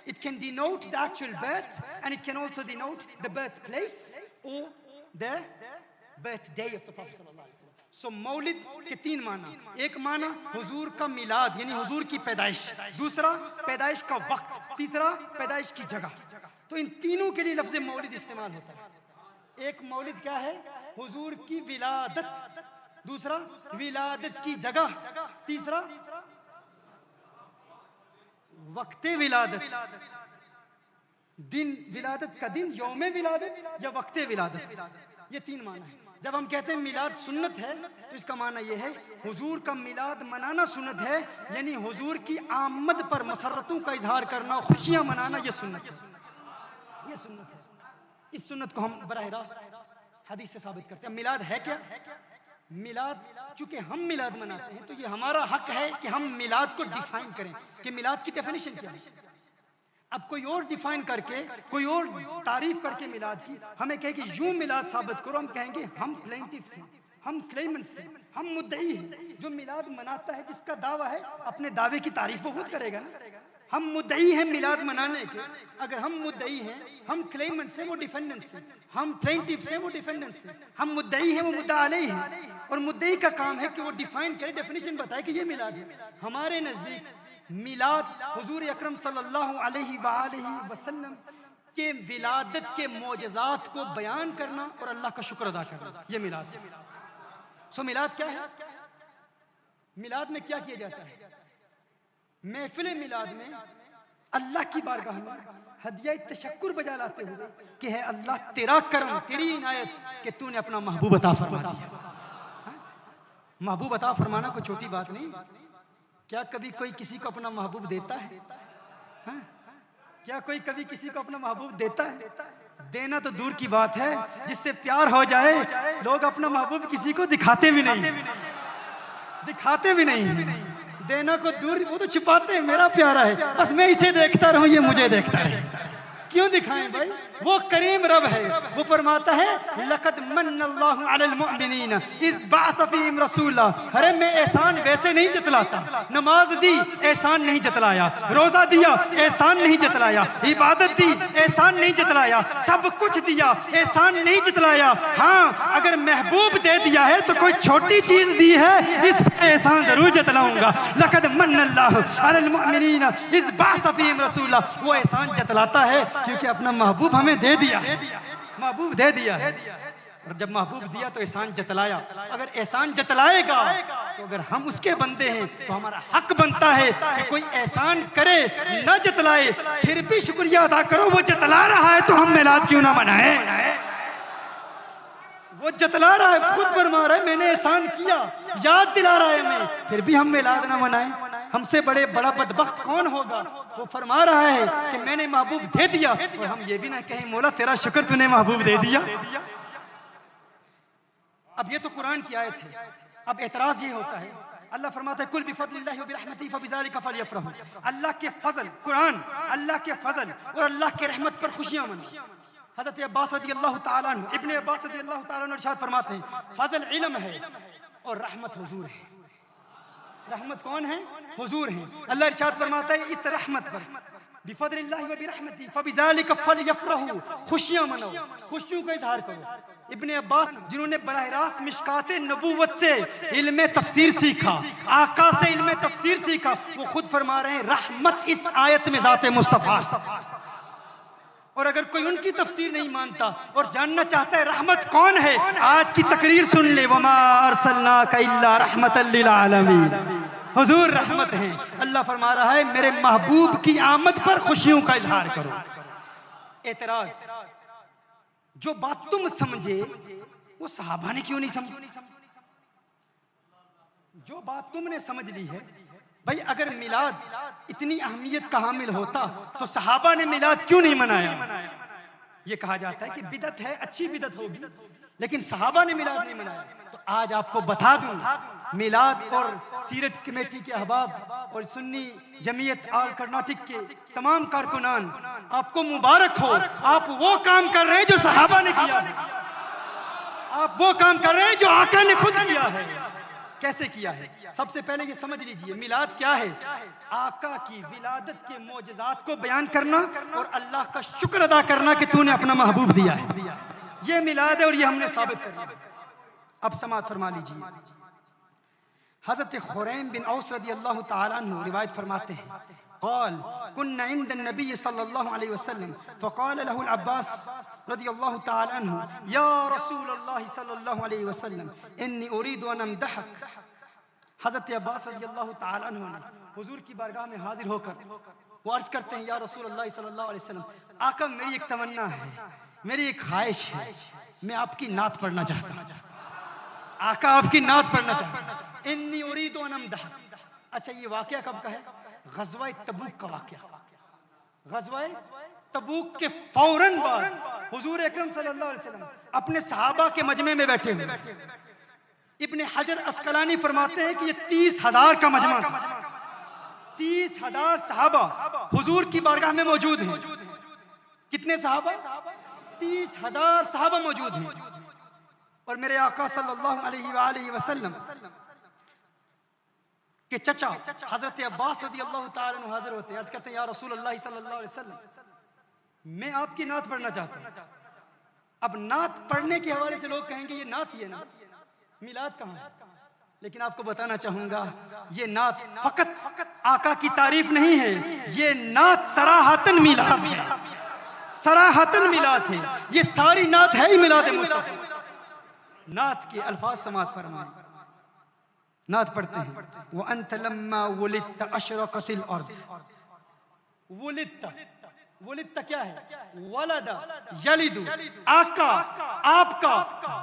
it can denote the actual birth, and it can also denote the birthplace or the birthday of the Prophet sallallahu alaihi wasallam. So Mawlid के तीन माना, एक माना हुजूर का मिलाद यानी हुजूर की पैदाइश, दूसरा पैदाइश का वक्त, तीसरा पैदाइश की जगह। तो इन तीनों के लिए लफ्ज़ मौलिद इस्तेमाल होता है। एक मौलिद क्या है? हुजूर की विलादत, दूसरा विलादत की जगह, तीसरा वक्ते विलादत, दिन विलादत का दिन, यौमे विलादत या वक्ते विलादत, ये तीन माना है। जब हम कहते हैं मिलाद सुन्नत है तो इसका माना ये है हुजूर का मिलाद मनाना सुन्नत है, यानी हुजूर की आमद पर मसरतों का इजहार करना, खुशियां मनाना, ये सुन्नत है, ये सुन्नत है। इस सुन्नत को हम बराह रास्त हदीस से साबित करते हैं। मिलाद है क्या? मिलाद, चूंकि हम मिलाद मनाते हैं तो ये हमारा हक है कि हम मिलाद को डिफाइन करें कि मिलाद की डेफिनेशन क्या है। अब कोई और डिफाइन करके, कोई और तारीफ करके मिलाद की हमें कहे कि यूं मिलाद साबित करो, हम कहेंगे हम प्लेंटिफ्स हैं, हम क्लेमेंट्स हैं, हम मुद्दई हैं। जो मिलाद मनाता है, जिसका दावा है, अपने दावे की तारीफ वो खुद करेगा ना। हम मुद्दई हैं मिलाद मनाने के। अगर हम मुद्दई हैं, हम क्लेमेंट्स हैं, वो डिफेंडेंट्स हैं, हम प्लेंटिफ्स हैं, वो डिफेंडेंट्स हैं, हम मुद्दई हैं, वो मुद्दा अलई हैं। और मुद्दई का काम है कि वो डिफाइन करे, डेफिनेशन बताए कि ये मिलाद है। हमारे नज़दीक मिलाद हुजूर अकरम सल्लल्लाहु अलैहि वसल्लम के विलादत के मोजज़ात को बयान करना और अल्लाह का शुक्र अदा करना, ये मिलाद है। सो मिलाद क्या है? मिलाद में क्या किया जाता है? महफिल मिलाद में अल्लाह की बारगाह में हदिया तशक्कुर बजा लाते हुए कि है अल्लाह तेरा करम, तेरी इनायत कि तूने अपना महबूब अता फरमा दिया। महबूब अता फरमाना कोई छोटी बात नहीं। क्या कभी कोई किसी को अपना महबूब देता है? क्या कोई कभी किसी को अपना महबूब देता है? देना तो दूर की बात है, जिससे प्यार हो जाए लोग अपना महबूब किसी को दिखाते भी नहीं, दिखाते भी नहीं। देना को दूर, वो तो छिपाते हैं, मेरा प्यारा है, बस मैं इसे देखता रहूं, ये मुझे देखता रहे। क्यों दिखाएं भाई? वो करीम रब है, वो फरमाता है लक़द मन्नल्लाहु अलल मुअमिनीन इज़ बअस फ़ीहिम रसूला। अरे मैं एहसान वैसे नहीं जतलाता, नमाज दी एहसान नहीं जतलाया, रोजा दिया एहसान नहीं जतलाया, इबादत दी एहसान नहीं जतलाया, सब कुछ दिया एहसान नहीं जतलाया। हाँ, अगर महबूब दे दिया है तो कोई छोटी चीज दी है, इस पर एहसान जरूर जतलाऊंगा। लक़द मन्नल्लाहु अलल मुअमिनीन इज़ बअस फ़ीहिम रसूला। वो एहसान जतलाता है क्योंकि अपना महबूब हमें दे दिया, महबूब दे दिया है। और जब महबूब दिया तो एहसान जतलाया। अगर एहसान जतलाएगा तो अगर हम उसके बंदे हैं तो हमारा हक बनता है कि कोई एहसान करे न जतलाए, फिर भी शुक्रिया अदा करो। वो जतला रहा है तो हम मिलाद क्यों ना मनाएं? वो जतला रहा है, खुद फरमा रहा है मैंने एहसान किया, याद दिला रहा है मैं, फिर भी हम मिलाद ना मनाएं। हमसे बड़ा बदबख्त कौन होगा। वो फरमा रहा है कि मैंने महबूब दे दिया, और हम ये भी ना कहें मौला तेरा शुक्र तूने महबूब दे दिया। अब ये तो कुरान की आयत है। अब एतराज ये होता है, अल्लाह फरमाता है कुल बिफज़लिल्लाहि व बिरहमतिही फबिज़ालिका फलयफ़रहू। अल्लाह के फजल, कुरान अल्लाह के फजल और अल्लाह के रहमत पर खुशियां मनाओ। हज़रत अब्बास रज़ियल्लाहु ताला अन्हु, इब्ने अब्बास रज़ियल्लाहु ताला अन्हु इरशाद फरमाते हैं फजल इल्म है और रहमत हुजूर है। रहमत कौन है? हुजूर है। अल्लाह इरशाद फरमाता है इस रहमत पर बिफज़लिल्लाहि व बिरहमतिही फबिज़ालिका फलयफ़रहू, खुशियां मनाओ, खुशियों का इजहार करो। इब्ने अब्बास जिन्होंने बराह रास्त मिशकाते नबूवत से इल्म तफसीर सीखा, आका से इल्म तफसीर सीखा, वो खुद फरमा रहे हैं रहमत इस आयत में ज़ाते मुस्तफ़ा। और अगर कोई उनकी तफसीर नहीं मानता और जानना चाहता है रहमत कौन है, आज की तकरीर सुन ले, वमा अरसलनाका इल्ला रहमतल लिल आलमीन। हुजूर रहमत है। अल्लाह फरमा रहा है मेरे महबूब की आमद पर खुशियों का इजहार करो। एतराज, जो बात तुम समझे वो सहाबा ने क्यों नहीं समझी? जो बात तुमने समझ ली है, भाई अगर मिलाद इतनी अहमियत का हामिल होता तो सहाबा ने मिलाद क्यों नहीं मनाया? ये कहा जाता है कि बिदत है, अच्छी बिदत होगी, लेकिन सहाबा ने मिलाद नहीं मनाया। तो आज आपको बता दूं, मिलाद और सीरत कमेटी के अहबाब और सुन्नी जमीयत आल कर्नाटक के तमाम कारकुनान, आपको मुबारक हो। आप वो काम कर रहे हैं जो सहाबा ने किया है। आप वो काम कर रहे हैं जो आका ने खुद किया है। कैसे किया है? सबसे पहले ये समझ लीजिए मिलाद क्या है। आका की विलादत के मोजज़ात को बयान करना और अल्लाह का शुक्र अदा करना कि तूने अपना महबूब दिया है। ये मिलाद है और ये हमने साबित कर दिया। अब समाअत फरमा लीजिए। हज़रत खुरैम बिन औस रज़ियल्लाहु ताला अन्हु रिवायत फरमाते हैं क़ाल कुन्ना इंद नबी सल्लल्लाहु अलैहि वसल्लम फ़क़ाल लहु अब्बास रज़ियल्लाहु ताला अन्हु या रसूलल्लाह सल्लल्लाहु अलैहि वसल्लम इन्नी उरीदु अन अमदहक। हज़रत अब्बास रज़ियल्लाहु ताला अन्हु ने हुजूर की बारगाह में हाजिर होकर वो अर्ज़ करते हैं या रसूलल्लाह सल्लल्लाहु अलैहि वसल्लम, आका मेरी एक तमन्ना है, मेरी एक ख्वाहिश है, मैं आपकी नात पढ़ना चाहता हूँ। आका आपकी नात पढ़ना चाहता हूँ। इन्नी उरीदु अन अमदहक। अच्छा, ये वाक़या कब का है? ग़ज़वा तबूक का वाक़या। ग़ज़वा तबूक के फौरन बाद हुजूर अकरम सल्लल्लाहु अलैहि वसल्लम अपने सहाबा के मजमे में बैठे हुए। इब्ने हजर अस्कलानी फरमाते हैं कि ये 30,000 का मजमा था। 30,000 सहाबा हुजूर की बारगाह में मौजूद हैं। कितने सहाबा? 30,000 सहाबा मौजूद हैं। और मेरे आका सल्लल्लाहु अलैहि वसल्लम के चचा हजरत अब्बास रज़ियल्लाहु ताला अन्हु हाजिर होते हैं। अर्ज़ करते हैं या रसूल अल्लाह सल्लल्लाहु अलैहि वसल्लम, मैं आपकी नात पढ़ना चाहता हूँ। अब नात पढ़ने के हवाले से लोग कहेंगे ये नात ही है ना, मिलाद कहाँ है? लेकिन आपको बताना चाहूंगा ये नात फकत आका की तारीफ नहीं है, ये नात सराहतन मिलाद है। सराहतन मिलाद है। ये सारी नात है ही मिलाद मुस्तफा। नात के अल्फाज समाअत फरमाएं। नात पढ़ते हैं वो अंत लम्मा वुलिदत अशरक़तिल अर्द। वुलिदत क्या है? वलदा यलिदु। आका आपका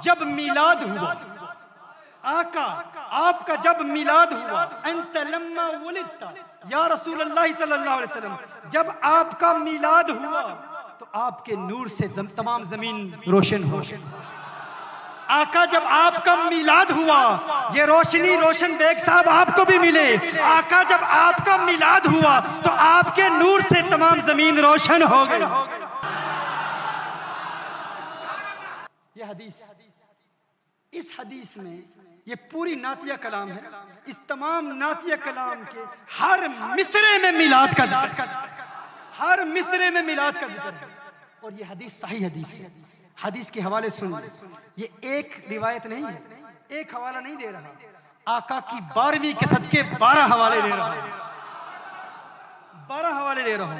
जब मिलाद हुआ, आका आपका जब मिलाद हुआ, अंत लम्मा वुलिदत या रसूल अल्लाह सल्लल्लाहु अलैहि वसल्लम, जब आपका मिलाद हुआ तो आपके नूर से तमाम जमीन रोशन हो। आका जब आपका मिलाद हुआ, ये रोशनी रोशन बेग साहब आपको भी मिले। आका जब आपका मिलाद हुआ तो आपके नूर से तमाम जमीन रोशन हो गई। ये हदीस, इस हदीस में ये पूरी नातिया कलाम है। इस तमाम नातिया कलाम के हर मिसरे में मिलाद का जिक्र, हर मिसरे में मिलाद का जिक्र है। और ये हदीस सही हदीस है। हदीस के हवाले सुन, ये एक रिवायत नहीं है, एक हवाला नहीं दे रहा। आका की 12वीं के सदके 12 हवाले दे रहा हूं, 12 हवाले दे रहा हूं।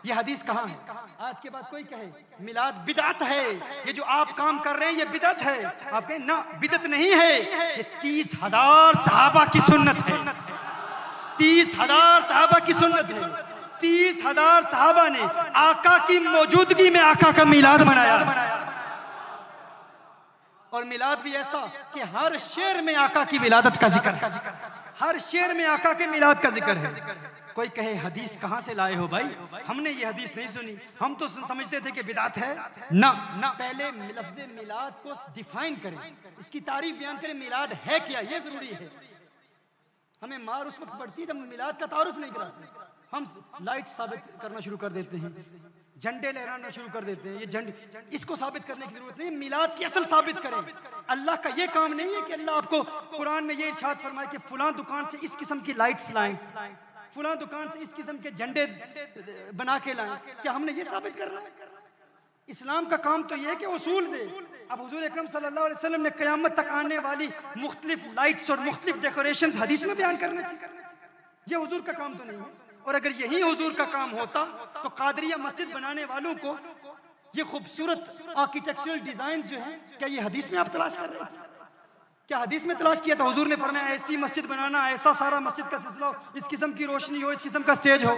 ये हदीस कहाँ है? आज के बाद कोई कहे मिलाद बिदअत है, ये जो आप काम कर रहे हैं ये बिदअत है, आप कहें ना बिदअत नहीं है, ये 30,000 सहाबा की सुन्नत है। 30,000 सहाबा की सुन्नत है। 30,000 सहाबा ने आका की मौजूदगी में आका का मिलाद मनाया। और मिलाद भी ऐसा कि हर शेर में आका की विलादत का जिक्र है, हर शेर में आका के मिलाद का जिक्र है। कोई कहे हदीस कहाँ से लाए हो भाई, हमने ये हदीस नहीं सुनी, हम तो समझते थे कि बिदात है। ना ना, पहले लफ्ज़ मिलाद को डिफाइन करें, इसकी तारीफ बयान करें, मिलाद है क्या, ये जरूरी है। हमें मार उस वक्त पड़ती है जब मिलाद का तारुफ नहीं कराते। हम लाइट साबित करना शुरू कर देते हैं, झंडे लहराना शुरू कर देते हैं। ये झंडे, इसको साबित करने की जरूरत नहीं, मिलाद की असल साबित करें। अल्लाह का ये काम नहीं है कि अल्लाह आपको कुरान में ये इरशाद फरमाए कि फलां दुकान से इस किस्म की लाइट्स लाएं, फलां दुकान से इस किस्म के झंडे बना के लाएं। क्या हमने ये साबित करना है? इस्लाम का काम तो ये है कि उसूल दे। अब हुजूर अकरम सल्लल्लाहु अलैहि वसल्लम ने क़यामत तक आने वाली मुख्तलिफ लाइट्स और मुख्तलिफ डेकोरेशंस हदीस में बयान करने थी, ये हुजूर का काम तो नहीं है। और अगर यही हुजूर का काम होता तो कादरिया मस्जिद बनाने वालों को ये खूबसूरत आर्किटेक्चरल डिजाइन जो है, क्या ये हदीस में आप तलाश कर रहे हैं? क्या हदीस में तलाश किया था? हुजूर ने फरमाया ऐसी मस्जिद बनाना, ऐसा सारा मस्जिद का सिलसिला हो, इस किस्म की रोशनी हो, इस किस्म का स्टेज हो।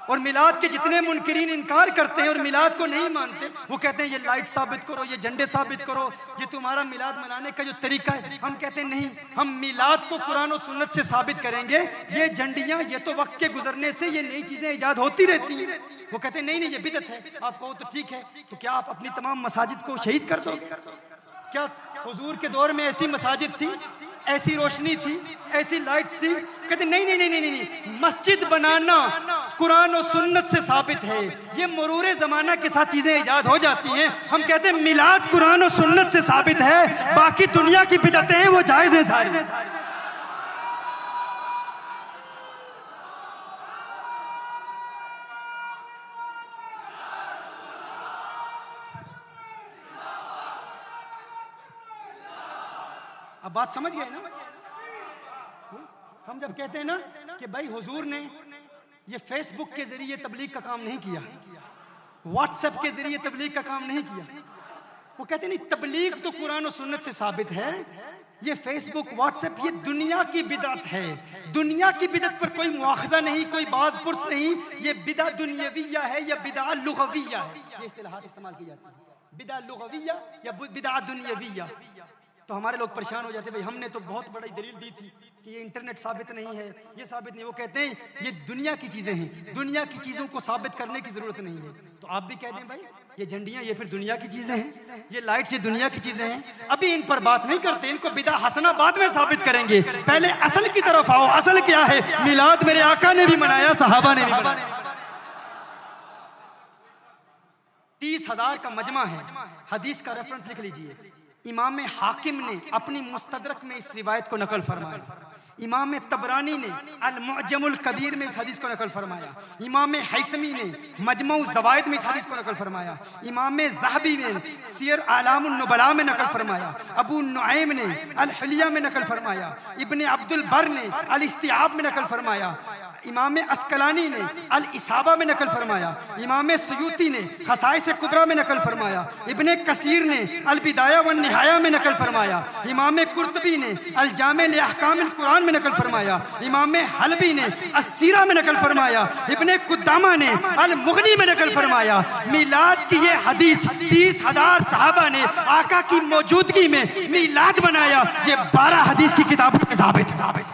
और मिलाद के जितने मुनकिरीन इनकार करते हैं और मिलाद को नहीं मानते, वो कहते हैं ये लाइट साबित करो, ये झंडे साबित करो, ये तुम्हारा मिलाद मनाने का जो तरीका है। हम कहते हैं नहीं, हम मिलाद को कुरान और सुन्नत से साबित करेंगे। ये झंडियां, ये तो वक्त के गुजरने से ये नई चीजें इजाद होती रहती हैं। वो कहते हैं नहीं नहीं, ये बिदअत है। आप कहो तो ठीक है, तो क्या आप अपनी तमाम मसाजिद को शहीद कर दो? क्या हुजूर के दौर में ऐसी मसाजिद थी, ऐसी रोशनी थी, ऐसी लाइट्स थी? कहते नहीं नहीं नहीं नहीं नहीं, मस्जिद बनाना कुरान और सुन्नत से साबित है। ये मरूरे जमाना के साथ चीजें इजाद हो जाती हैं। हम कहते हैं मिलाद कुरान और सुन्नत से साबित है, बाकी दुनिया की बिदअतें हैं वो जायज है सारी। अब बात समझ गए ना? हम जब कहते हैं ना कि भाई हुजूर ने ये फेसबुक के जरिए तबलीग का काम नहीं किया, व्हाट्सएप के जरिए तबलीग का काम नहीं किया, वो कहते नहीं, तबलीग तो कुरान और सुन्नत से साबित है। ये फेसबुक व्हाट्सएप ये दुनिया की बिदअत है। दुनिया की बिदअत पर कोई मुआखजा नहीं, कोई बाज पुर्स नहीं। ये बिदअत दुनियाविया है या बिदअत लुगविया है, ये इस्तिलाहात इस्तेमाल की जाती है। बिदअत लुगविया या बिदअत दुनियाविया। तो हमारे लोग परेशान हो जाते, भाई हमने तो बहुत बड़ी दलील दी थी कि ये इंटरनेट साबित नहीं है, ये साबित नहीं। वो कहते हैं ये दुनिया की चीजें हैं, दुनिया की चीजों को साबित करने की जरूरत नहीं है। तो आप भी कह दें भाई ये झंडियां ये फिर दुनिया की चीजें हैं, ये लाइट्स ये दुनिया की चीजें हैं। अभी इन पर बात नहीं करते, इनको बिदा हसना बाद में साबित करेंगे। पहले असल की तरफ आओ। असल क्या है? मिलाद मेरे आका ने भी मनाया, सहाबा ने भी मनाया। 30,000 का मजमा है। हदीस का रेफरेंस लिख लीजिए। इमाम हाकिम ने अपनी मुस्तदरक में इस रिवायत को नकल फरमाया। इमाम तबरानी ने अल-मुअजमुल कबीर में इस हदीस को नकल फरमाया। इमाम हैसमी ने मजमऊ ज़वाइद में इस हदीस को नकल फरमाया। इमाम ज़हबी ने सियर आलामुन नुबला में नकल फरमाया। अबू नुऐम ने अल-हिलिया में नकल फरमाया। इब्ने अब्दुल बर ने अल-इस्तिआब में नकल फरमाया। इमाम अस्कलानी ने अल-इसाबा में नकल फरमाया। इमाम सयूती ने खसाइस कुबरा में नकल फरमाया। इब्ने कसीर ने अल-बिदाया व निहाया में नकल फरमाया। इमाम कुर्तबी ने अल-जामे लिअहकामिल कुरान में नकल फरमाया। इमाम हलबी ने अस्सीरा में नकल फरमाया। इब्ने कुद्दामा ने अल-मुगनी में नकल फरमाया। मिलाद की ये हदीस 30,000 सहाबा ने आका की मौजूदगी में मिलाद बनाया। ये 12 हदीस की किताबों में साबित है।